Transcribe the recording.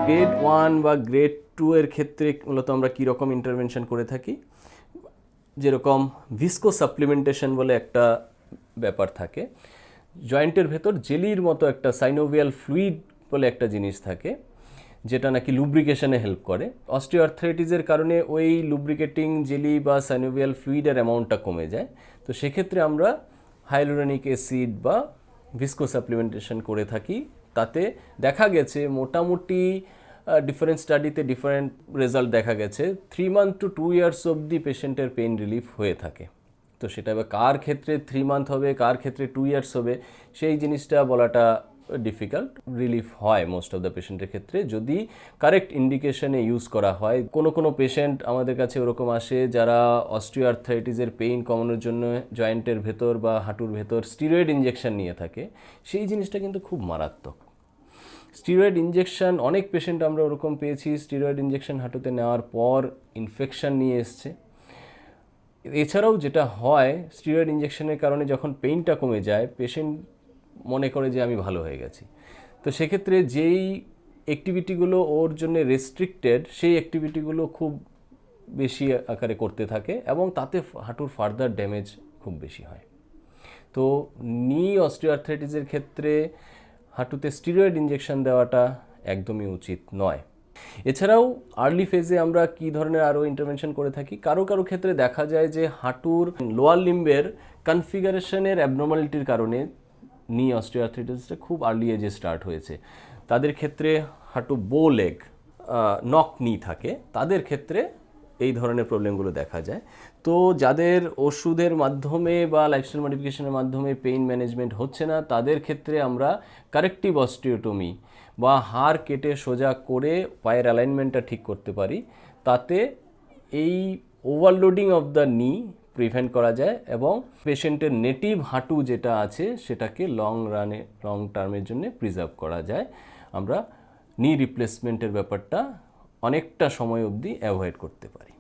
Grade 1 বা grade 2 এর ক্ষেত্রে মূলত আমরা কীরকম ইন্টারভেনশন করে থাকি, যেরকম ভিস্কো সাপ্লিমেন্টেশন বলে একটা ব্যাপার থাকে, জয়েন্টের ভেতর জেলির মতো একটা সাইনোভিয়াল ফ্লুইড বলে একটা জিনিস থাকে যেটা নাকি লুব্রিকেশনে হেল্প করে। অস্টিওআর্থ্রাইটিসের কারণে ওই লুব্রিকেটিং জেলি বা সাইনোভিয়াল ফ্লুইডের অ্যামাউন্টটা কমে যায়। তো সেক্ষেত্রে আমরা হাইলুরোনিক অ্যাসিড বা ভিস্কো সাপ্লিমেন্টেশন করে থাকি। তাতে দেখা গেছে মোটামুটি ডিফারেন্ট স্টাডিতে ডিফারেন্ট রেজাল্ট দেখা গেছে 3 মান্থ টু 2 ইয়ার্স অবধি পেশেন্টের পেইন রিলিফ হয়ে থাকে। তো সেটা এবার কার ক্ষেত্রে 3 মান্থ হবে, কার ক্ষেত্রে 2 ইয়ার্স হবে, সেই জিনিসটা বলাটা ডিফিকাল্ট। রিলিফ হয় মোস্ট অফ দ্য পেশেন্টের ক্ষেত্রে যদি কারেক্ট ইন্ডিকেশনে ইউজ করা হয়। কোনো পেশেন্ট আমাদের কাছে ওরকম আসে যারা অস্টিওআর্থ্রাইটিসের পেইন কমানোর জন্য জয়েন্টের ভেতর বা হাঁটুর ভেতর স্টিরয়েড ইঞ্জেকশন নিয়ে থাকে। সেই জিনিসটা কিন্তু খুব মারাত্মক। স্টিরয়েড ইঞ্জেকশন অনেক পেশেন্ট আমরা ওরকম পেয়েছি, স্টিরয়েড ইঞ্জেকশন হাঁটুতে নেওয়ার পর ইনফেকশন নিয়ে এসছে। এছাড়াও যেটা হয়, স্টিরয়েড ইঞ্জেকশনের কারণে যখন পেইনটা কমে যায় পেশেন্ট মনে করে যে আমি ভালো হয়ে গেছি। তো সেক্ষেত্রে যেই অ্যাক্টিভিটিগুলো ওর জন্য রেস্ট্রিক্টেড সেই অ্যাক্টিভিটিগুলো খুব বেশি আকারে করতে থাকে এবং তাতে হাঁটুর ফার্দার ড্যামেজ খুব বেশি হয়। তো নি অস্টিওআর্থ্রাইটিসের ক্ষেত্রে হাঁটুতে স্টিরয়েড ইঞ্জেকশন দেওয়াটা একদমই উচিত নয়। এছাড়াও আর্লি ফেজে আমরা কী ধরনের আরও ইন্টারভেনশন করে থাকি, কারো ক্ষেত্রে দেখা যায় যে হাঁটুর লোয়ার লিম্বের কনফিগারেশনের অ্যাবনর্মালিটির কারণে নি অস্টিওআর্থ্রাইটিসটা খুব আর্লি এজে স্টার্ট হয়েছে। তাদের ক্ষেত্রে হাঁটু বো লেগ নক নি থাকে, তাদের ক্ষেত্রে এই ধরনের প্রবলেমগুলো দেখা যায়। তো যাদের ওষুধের মাধ্যমে বা লাইফস্টাইল মডিফিকেশনের মাধ্যমে পেইন ম্যানেজমেন্ট হচ্ছে না, তাদের ক্ষেত্রে আমরা কারেক্টিভ অস্টিওটমি বা হাড় কেটে সোজা করে পায়ের অ্যালাইনমেন্টটা ঠিক করতে পারি। তাতে এই ওভারলোডিং অফ দ্য নি প্রিভেন্ট করা যায় এবং পেশেন্টের নেটিভ হাঁটু যেটা আছে সেটাকে লং টার্মের জন্য প্রিজার্ভ করা যায়। আমরা নি রিপ্লেসমেন্টের ব্যাপারটা অনেকটা সময় অবধি অ্যাভয়েড করতে পারি।